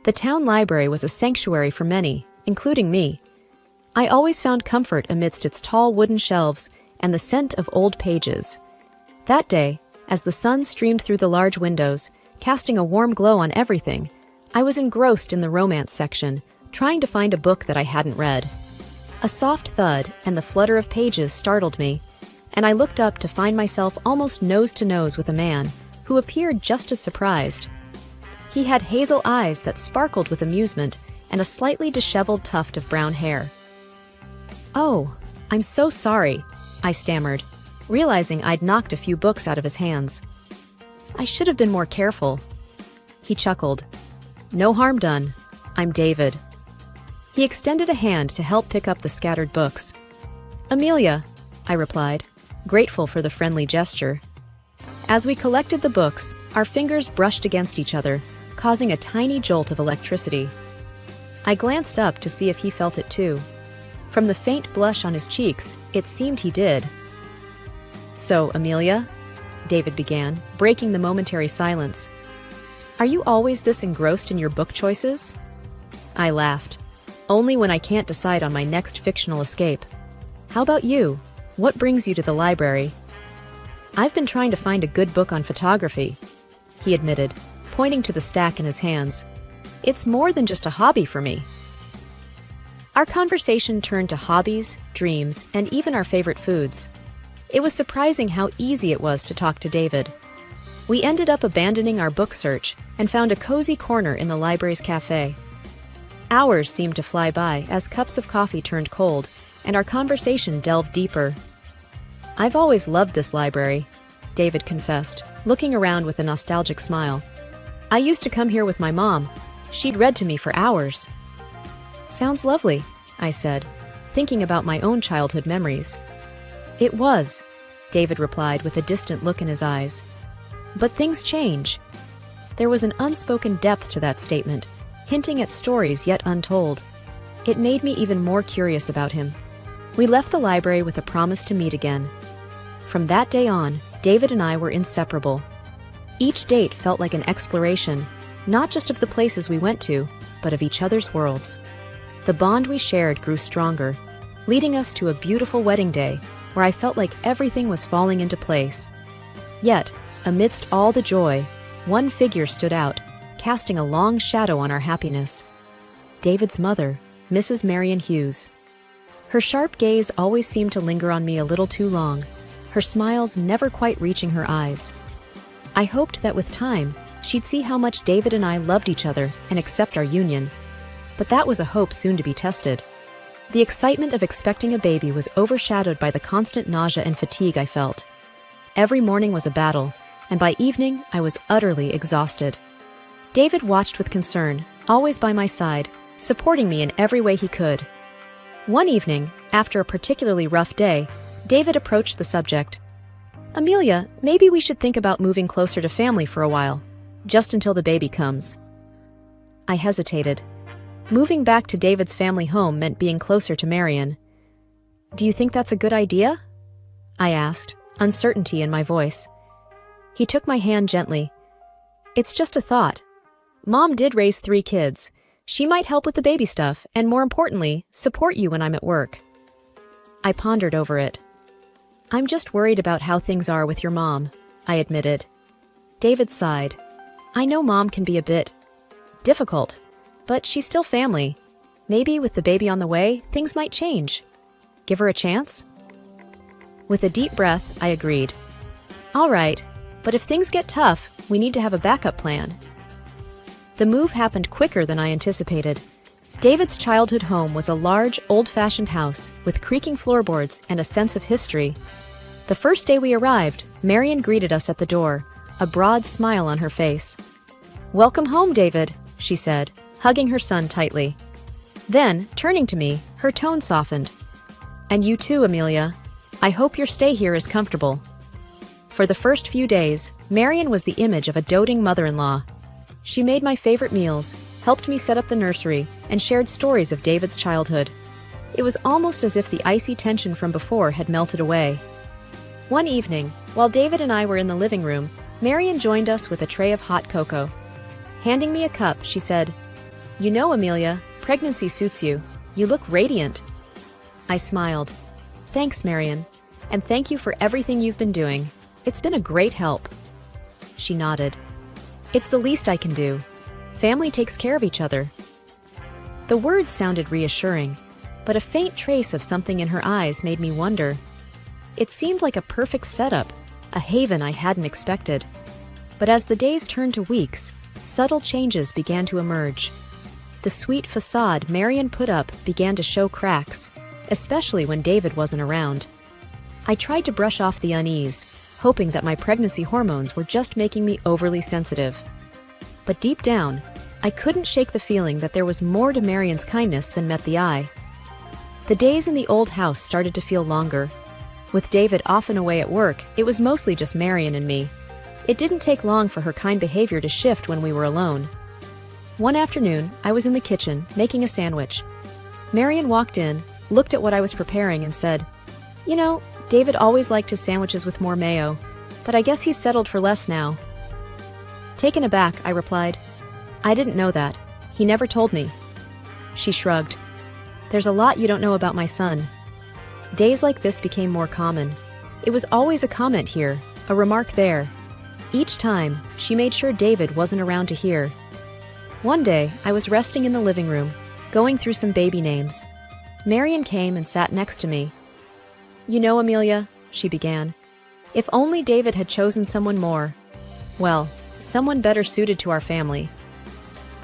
The town library was a sanctuary for many, including me. I always found comfort amidst its tall wooden shelves and the scent of old pages. That day, as the sun streamed through the large windows, casting a warm glow on everything, I was engrossed in the romance section, trying to find a book that I hadn't read. A soft thud and the flutter of pages startled me, and I looked up to find myself almost nose to nose with a man who appeared just as surprised. He had hazel eyes that sparkled with amusement and a slightly disheveled tuft of brown hair. "Oh, I'm so sorry," I stammered, realizing I'd knocked a few books out of his hands. "I should have been more careful." He chuckled. "No harm done. I'm David." He extended a hand to help pick up the scattered books. "Amelia," I replied, grateful for the friendly gesture. As we collected the books, our fingers brushed against each other, causing a tiny jolt of electricity. I glanced up to see if he felt it too. From the faint blush on his cheeks, it seemed he did. "So, Amelia," David began, breaking the momentary silence, "are you always this engrossed in your book choices?" I laughed. "Only when I can't decide on my next fictional escape. How about you? What brings you to the library?" "I've been trying to find a good book on photography," he admitted, pointing to the stack in his hands. "It's more than just a hobby for me." Our conversation turned to hobbies, dreams, and even our favorite foods. It was surprising how easy it was to talk to David. We ended up abandoning our book search and found a cozy corner in the library's cafe. Hours seemed to fly by as cups of coffee turned cold, and our conversation delved deeper. "I've always loved this library," David confessed, looking around with a nostalgic smile. "I used to come here with my mom. She'd read to me for hours." "Sounds lovely," I said, thinking about my own childhood memories. "It was," David replied with a distant look in his eyes. "But things change." There was an unspoken depth to that statement, hinting at stories yet untold. It made me even more curious about him. We left the library with a promise to meet again. From that day on, David and I were inseparable. Each date felt like an exploration, not just of the places we went to, but of each other's worlds. The bond we shared grew stronger, leading us to a beautiful wedding day where I felt like everything was falling into place. Yet, amidst all the joy, one figure stood out, casting a long shadow on our happiness. David's mother, Mrs. Marion Hughes. Her sharp gaze always seemed to linger on me a little too long, her smiles never quite reaching her eyes. I hoped that with time, she'd see how much David and I loved each other and accept our union. But that was a hope soon to be tested. The excitement of expecting a baby was overshadowed by the constant nausea and fatigue I felt. Every morning was a battle, and by evening I was utterly exhausted. David watched with concern, always by my side, supporting me in every way he could. One evening, after a particularly rough day, David approached the subject. "Amelia, maybe we should think about moving closer to family for a while, just until the baby comes." I hesitated. Moving back to David's family home meant being closer to Marion. "Do you think that's a good idea?" I asked, uncertainty in my voice. He took my hand gently. "It's just a thought. Mom did raise 3 kids. She might help with the baby stuff, and more importantly, support you when I'm at work." I pondered over it. "I'm just worried about how things are with your mom," I admitted. David sighed. "I know Mom can be a bit difficult, but she's still family. Maybe with the baby on the way, things might change. Give her a chance?" With a deep breath, I agreed. "All right, but if things get tough, we need to have a backup plan." The move happened quicker than I anticipated. David's childhood home was a large, old-fashioned house with creaking floorboards and a sense of history. The first day we arrived, Marion greeted us at the door, a broad smile on her face. "Welcome home, David," she said, hugging her son tightly. Then, turning to me, her tone softened. "And you too, Amelia. I hope your stay here is comfortable." For the first few days, Marion was the image of a doting mother-in-law. She made my favorite meals, helped me set up the nursery, and shared stories of David's childhood. It was almost as if the icy tension from before had melted away. One evening, while David and I were in the living room, Marion joined us with a tray of hot cocoa. Handing me a cup, she said, You know, Amelia, pregnancy suits you. You look radiant. I smiled. Thanks, Marion. And thank you for everything you've been doing. It's been a great help. She nodded. It's the least I can do. Family takes care of each other. The words sounded reassuring, but a faint trace of something in her eyes made me wonder. It seemed like a perfect setup, a haven I hadn't expected. But as the days turned to weeks, subtle changes began to emerge. The sweet facade Marion put up began to show cracks, especially when David wasn't around. I tried to brush off the unease, hoping that my pregnancy hormones were just making me overly sensitive. But deep down, I couldn't shake the feeling that there was more to Marion's kindness than met the eye. The days in the old house started to feel longer. With David often away at work, it was mostly just Marion and me. It didn't take long for her kind behavior to shift when we were alone. One afternoon, I was in the kitchen, making a sandwich. Marion walked in, looked at what I was preparing, and said, "You know, David always liked his sandwiches with more mayo, but I guess he's settled for less now." Taken aback, I replied, "I didn't know that. He never told me." She shrugged. "There's a lot you don't know about my son." Days like this became more common. It was always a comment here, a remark there. Each time, she made sure David wasn't around to hear. One day, I was resting in the living room, going through some baby names. Marion came and sat next to me. "You know, Amelia," she began, "if only David had chosen someone more, well, someone better suited to our family."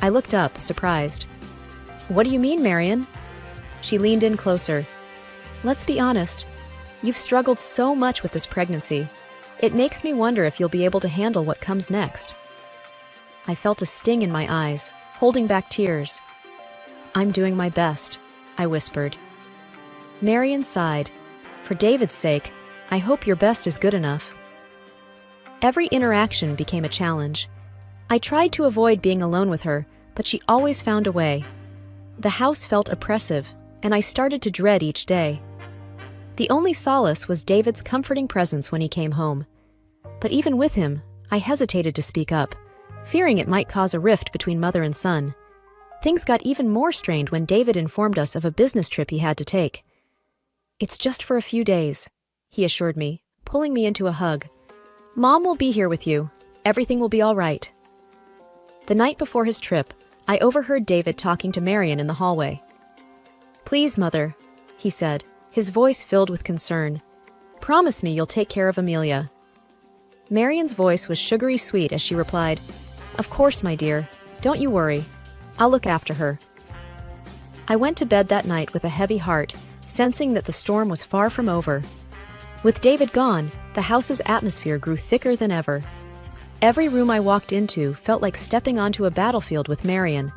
I looked up, surprised. "What do you mean, Marion?" She leaned in closer. "Let's be honest. You've struggled so much with this pregnancy. It makes me wonder if you'll be able to handle what comes next." I felt a sting in my eyes, holding back tears. "I'm doing my best," I whispered. Marion sighed. "For David's sake, I hope your best is good enough." Every interaction became a challenge. I tried to avoid being alone with her, but she always found a way. The house felt oppressive, and I started to dread each day. The only solace was David's comforting presence when he came home. But even with him, I hesitated to speak up, fearing it might cause a rift between mother and son. Things got even more strained when David informed us of a business trip he had to take. "It's just for a few days," he assured me, pulling me into a hug. "Mom will be here with you. Everything will be all right." The night before his trip, I overheard David talking to Marion in the hallway. "Please, Mother," he said, his voice filled with concern. "Promise me you'll take care of Amelia." Marion's voice was sugary sweet as she replied, "Of course, my dear. Don't you worry. I'll look after her." I went to bed that night with a heavy heart, sensing that the storm was far from over. With David gone, the house's atmosphere grew thicker than ever. Every room I walked into felt like stepping onto a battlefield with Marion.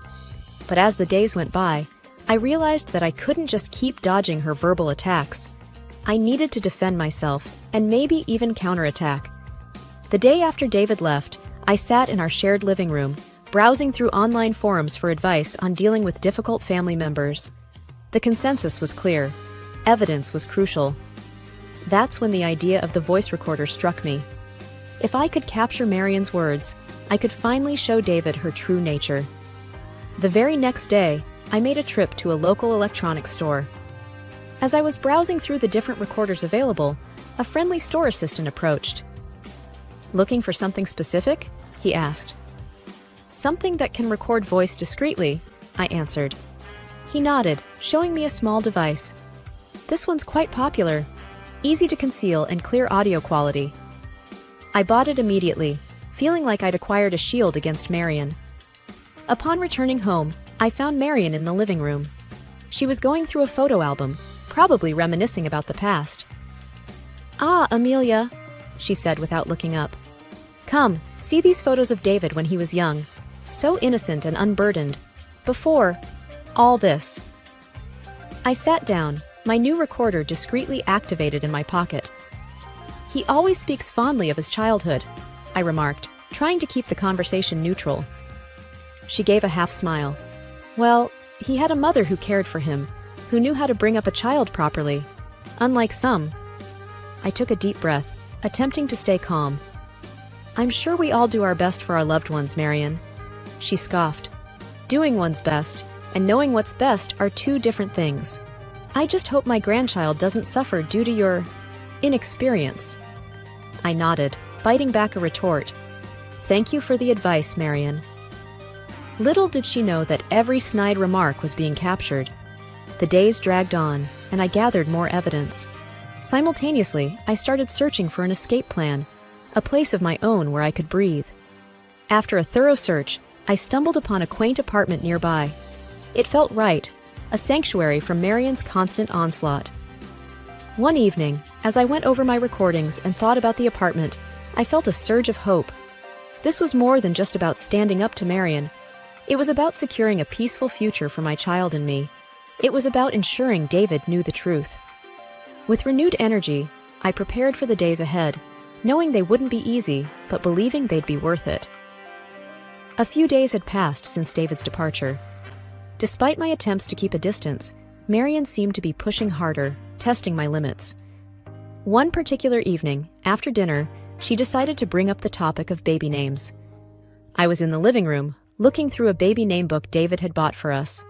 But as the days went by, I realized that I couldn't just keep dodging her verbal attacks. I needed to defend myself, and maybe even counterattack. The day after David left, I sat in our shared living room, browsing through online forums for advice on dealing with difficult family members. The consensus was clear. Evidence was crucial. That's when the idea of the voice recorder struck me. If I could capture Marion's words, I could finally show David her true nature. The very next day, I made a trip to a local electronics store. As I was browsing through the different recorders available, a friendly store assistant approached. "Looking for something specific?" he asked. "Something that can record voice discreetly," I answered. He nodded, showing me a small device. "This one's quite popular, easy to conceal and clear audio quality." I bought it immediately, feeling like I'd acquired a shield against Marion. Upon returning home, I found Marion in the living room. She was going through a photo album, probably reminiscing about the past. "Ah, Amelia," she said without looking up. "Come, see these photos of David when he was young. So innocent and unburdened. Before all this." I sat down, my new recorder discreetly activated in my pocket. "He always speaks fondly of his childhood," I remarked, trying to keep the conversation neutral. She gave a half smile. "Well, he had a mother who cared for him, who knew how to bring up a child properly. Unlike some." I took a deep breath, attempting to stay calm. "I'm sure we all do our best for our loved ones, Marion." She scoffed. Doing one's best and knowing what's best are two different things. I just hope my grandchild doesn't suffer due to your inexperience. I nodded, biting back a retort. Thank you for the advice, Marion. Little did she know that every snide remark was being captured. The days dragged on, and I gathered more evidence. Simultaneously, I started searching for an escape plan, a place of my own where I could breathe. After a thorough search, I stumbled upon a quaint apartment nearby. It felt right, a sanctuary from Marion's constant onslaught. One evening, as I went over my recordings and thought about the apartment, I felt a surge of hope. This was more than just about standing up to Marion. It was about securing a peaceful future for my child and me. It was about ensuring David knew the truth. With renewed energy, I prepared for the days ahead, knowing they wouldn't be easy, but believing they'd be worth it. A few days had passed since David's departure. Despite my attempts to keep a distance, Marion seemed to be pushing harder, testing my limits. One particular evening, after dinner, she decided to bring up the topic of baby names. I was in the living room, looking through a baby name book David had bought for us.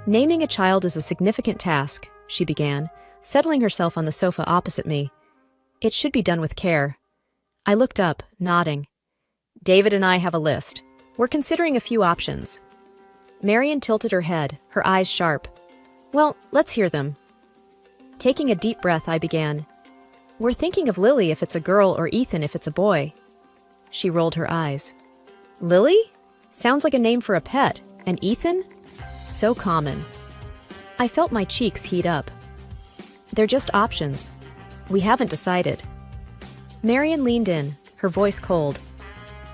Naming a child is a significant task, she began, settling herself on the sofa opposite me. It should be done with care. I looked up, nodding. David and I have a list. We're considering a few options. Marion tilted her head, her eyes sharp. Well, let's hear them. Taking a deep breath, I began. We're thinking of Lily if it's a girl or Ethan if it's a boy. She rolled her eyes. Lily? Sounds like a name for a pet. And Ethan? So common. I felt my cheeks heat up. They're just options. We haven't decided. Marion leaned in, her voice cold.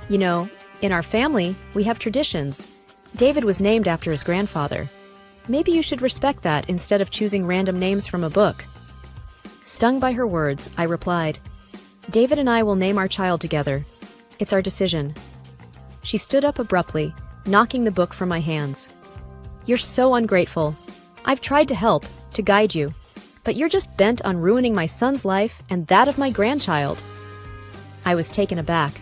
You know, in our family, we have traditions. David was named after his grandfather. Maybe you should respect that instead of choosing random names from a book. Stung by her words, I replied, David and I will name our child together. It's our decision. She stood up abruptly, knocking the book from my hands. You're so ungrateful. I've tried to help, to guide you, but you're just bent on ruining my son's life and that of my grandchild. I was taken aback.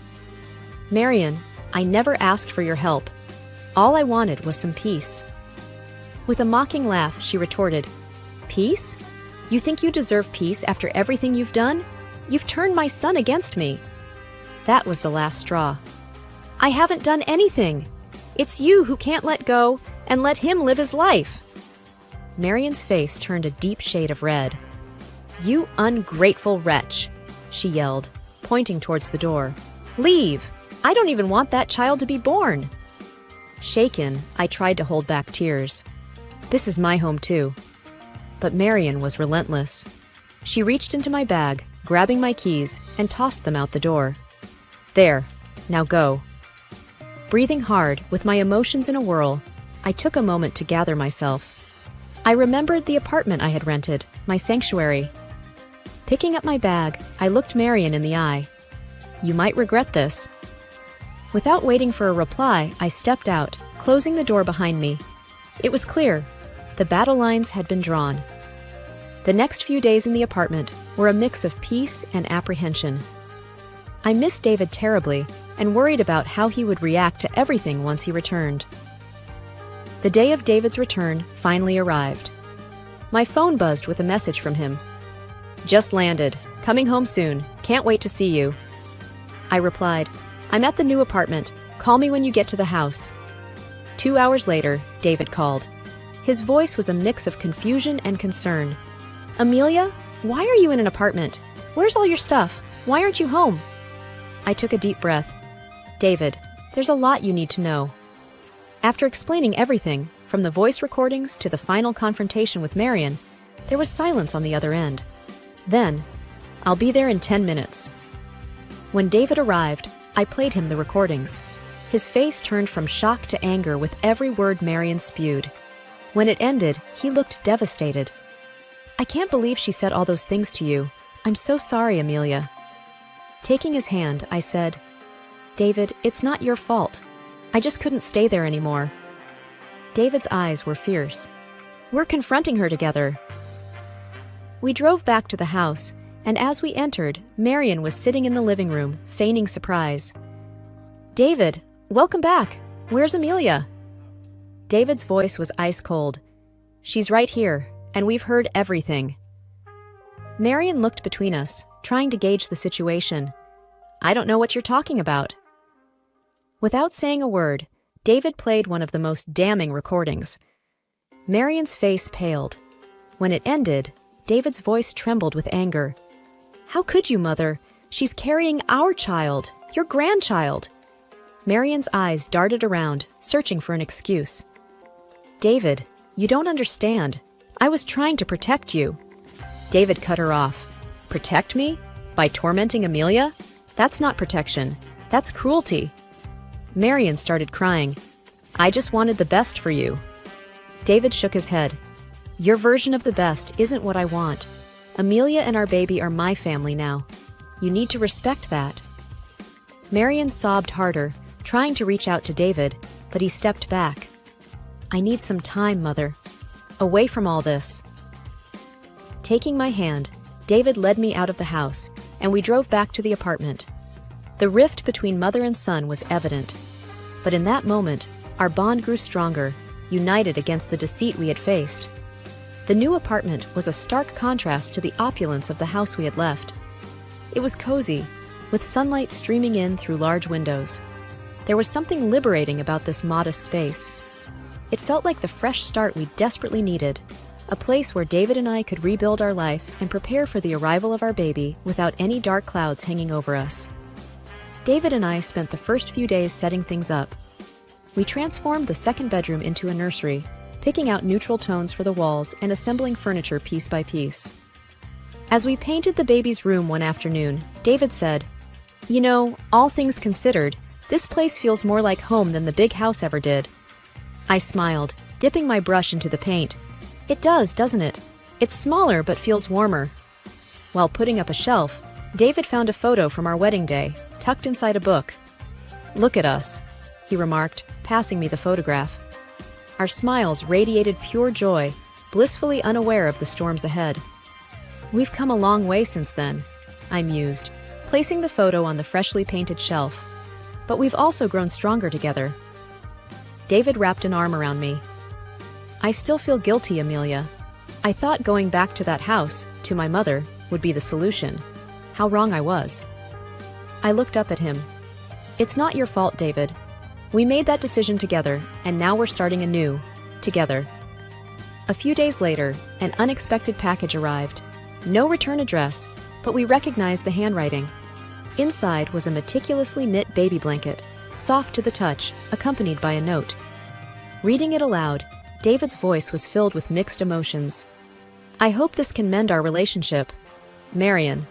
Marion, I never asked for your help. All I wanted was some peace. With a mocking laugh, she retorted, Peace? You think you deserve peace after everything you've done? You've turned my son against me. That was the last straw. I haven't done anything. It's you who can't let go and let him live his life. Marion's face turned a deep shade of red. You ungrateful wretch, she yelled, pointing towards the door. Leave! I don't even want that child to be born. Shaken, I tried to hold back tears. This is my home too. But Marion was relentless. She reached into my bag, grabbing my keys, and tossed them out the door. There, now go. Breathing hard, with my emotions in a whirl, I took a moment to gather myself. I remembered the apartment I had rented, my sanctuary. Picking up my bag, I looked Marion in the eye. You might regret this. Without waiting for a reply, I stepped out, closing the door behind me. It was clear. The battle lines had been drawn. The next few days in the apartment were a mix of peace and apprehension. I missed David terribly and worried about how he would react to everything once he returned. The day of David's return finally arrived. My phone buzzed with a message from him. Just landed. Coming home soon. Can't wait to see you. I replied, I'm at the new apartment. Call me when you get to the house. 2 hours later, David called. His voice was a mix of confusion and concern. Amelia, why are you in an apartment? Where's all your stuff? Why aren't you home? I took a deep breath. David, there's a lot you need to know. After explaining everything, from the voice recordings to the final confrontation with Marion, there was silence on the other end. Then, I'll be there in 10 minutes. When David arrived, I played him the recordings. His face turned from shock to anger with every word Marion spewed. When it ended, he looked devastated. I can't believe she said all those things to you. I'm so sorry, Amelia. Taking his hand, I said, David, it's not your fault. I just couldn't stay there anymore. David's eyes were fierce. We're confronting her together. We drove back to the house, and as we entered, Marion was sitting in the living room, feigning surprise. David, welcome back. Where's Amelia? David's voice was ice cold. "She's right here, and we've heard everything." Marion looked between us, trying to gauge the situation. "I don't know what you're talking about." Without saying a word, David played one of the most damning recordings. Marion's face paled. When it ended, David's voice trembled with anger. "How could you, Mother? She's carrying our child, your grandchild." Marion's eyes darted around, searching for an excuse. "David, you don't understand. I was trying to protect you." David cut her off. "Protect me? By tormenting Amelia? That's not protection. That's cruelty." Marion started crying. "I just wanted the best for you." David shook his head. "Your version of the best isn't what I want. Amelia and our baby are my family now. You need to respect that." Marion sobbed harder, trying to reach out to David, but he stepped back. "I need some time, Mother. Away from all this." Taking my hand, David led me out of the house, and we drove back to the apartment. The rift between mother and son was evident. But in that moment, our bond grew stronger, united against the deceit we had faced. The new apartment was a stark contrast to the opulence of the house we had left. It was cozy, with sunlight streaming in through large windows. There was something liberating about this modest space. It felt like the fresh start we desperately needed, a place where David and I could rebuild our life and prepare for the arrival of our baby without any dark clouds hanging over us. David and I spent the first few days setting things up. We transformed the second bedroom into a nursery, picking out neutral tones for the walls and assembling furniture piece by piece. As we painted the baby's room one afternoon, David said, "You know, all things considered, this place feels more like home than the big house ever did." I smiled, dipping my brush into the paint. "It does, doesn't it? It's smaller but feels warmer." While putting up a shelf, David found a photo from our wedding day, tucked inside a book. "Look at us," he remarked, passing me the photograph. Our smiles radiated pure joy, blissfully unaware of the storms ahead. "We've come a long way since then," I mused, placing the photo on the freshly painted shelf. "But we've also grown stronger together." David wrapped an arm around me. "I still feel guilty, Amelia. I thought going back to that house, to my mother, would be the solution. How wrong I was." I looked up at him. "It's not your fault, David. We made that decision together, and now we're starting anew, together." A few days later, an unexpected package arrived. No return address, but we recognized the handwriting. Inside was a meticulously knit baby blanket, soft to the touch, accompanied by a note. Reading it aloud, David's voice was filled with mixed emotions. "I hope this can mend our relationship. Marion."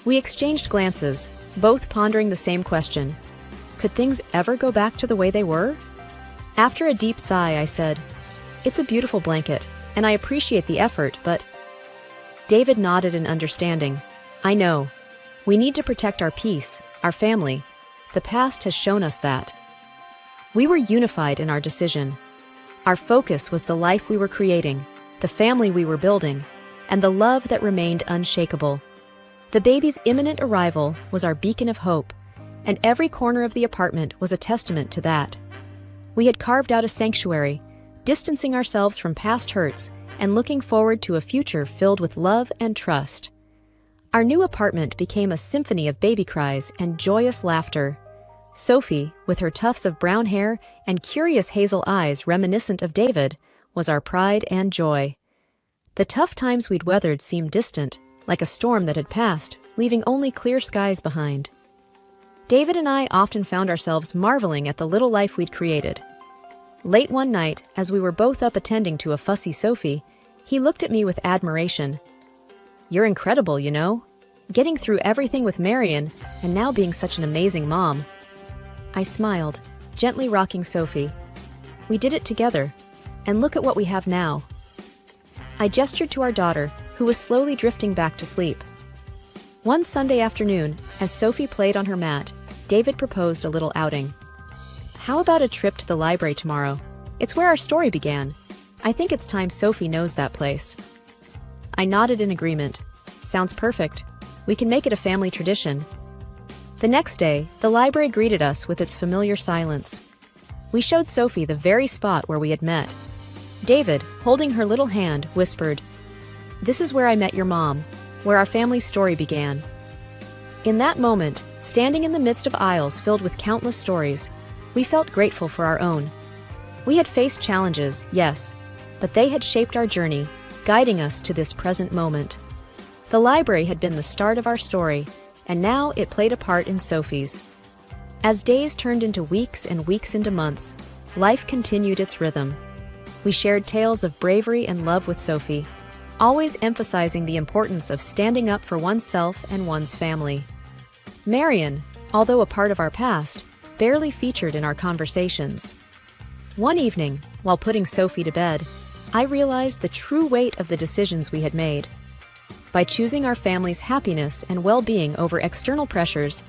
We exchanged glances, both pondering the same question. Could things ever go back to the way they were? After a deep sigh, I said, "It's a beautiful blanket, and I appreciate the effort, but—" David nodded in understanding. "I know. We need to protect our peace, our family. The past has shown us that." We were unified in our decision. Our focus was the life we were creating, the family we were building, and the love that remained unshakable. The baby's imminent arrival was our beacon of hope, and every corner of the apartment was a testament to that. We had carved out a sanctuary, distancing ourselves from past hurts and looking forward to a future filled with love and trust. Our new apartment became a symphony of baby cries and joyous laughter. Sophie, with her tufts of brown hair and curious hazel eyes reminiscent of David, was our pride and joy. The tough times we'd weathered seemed distant, like a storm that had passed, leaving only clear skies behind. David and I often found ourselves marveling at the little life we'd created. Late one night, as we were both up attending to a fussy Sophie, he looked at me with admiration. "You're incredible, you know. Getting through everything with Marion, and now being such an amazing mom." I smiled, gently rocking Sophie. "We did it together, and look at what we have now." I gestured to our daughter, who was slowly drifting back to sleep. One Sunday afternoon, as Sophie played on her mat, David proposed a little outing. "How about a trip to the library tomorrow? It's where our story began. I think it's time Sophie knows that place." I nodded in agreement. "Sounds perfect. We can make it a family tradition." The next day, the library greeted us with its familiar silence. We showed Sophie the very spot where we had met. David, holding her little hand, whispered, "This is where I met your mom, where our family's story began." In that moment, standing in the midst of aisles filled with countless stories, we felt grateful for our own. We had faced challenges, yes, but they had shaped our journey, guiding us to this present moment. The library had been the start of our story, and now it played a part in Sophie's. As days turned into weeks and weeks into months, life continued its rhythm. We shared tales of bravery and love with Sophie, always emphasizing the importance of standing up for oneself and one's family. Marion, although a part of our past, barely featured in our conversations. One evening, while putting Sophie to bed, I realized the true weight of the decisions we had made. By choosing our family's happiness and well-being over external pressures,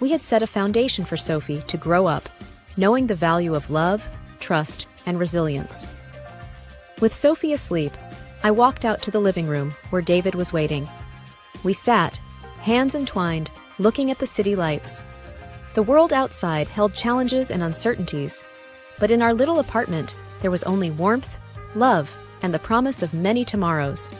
we had set a foundation for Sophie to grow up, knowing the value of love, trust, and resilience. With Sophie asleep, I walked out to the living room where David was waiting. We sat, hands entwined, looking at the city lights. The world outside held challenges and uncertainties, but in our little apartment, there was only warmth, love, and the promise of many tomorrows.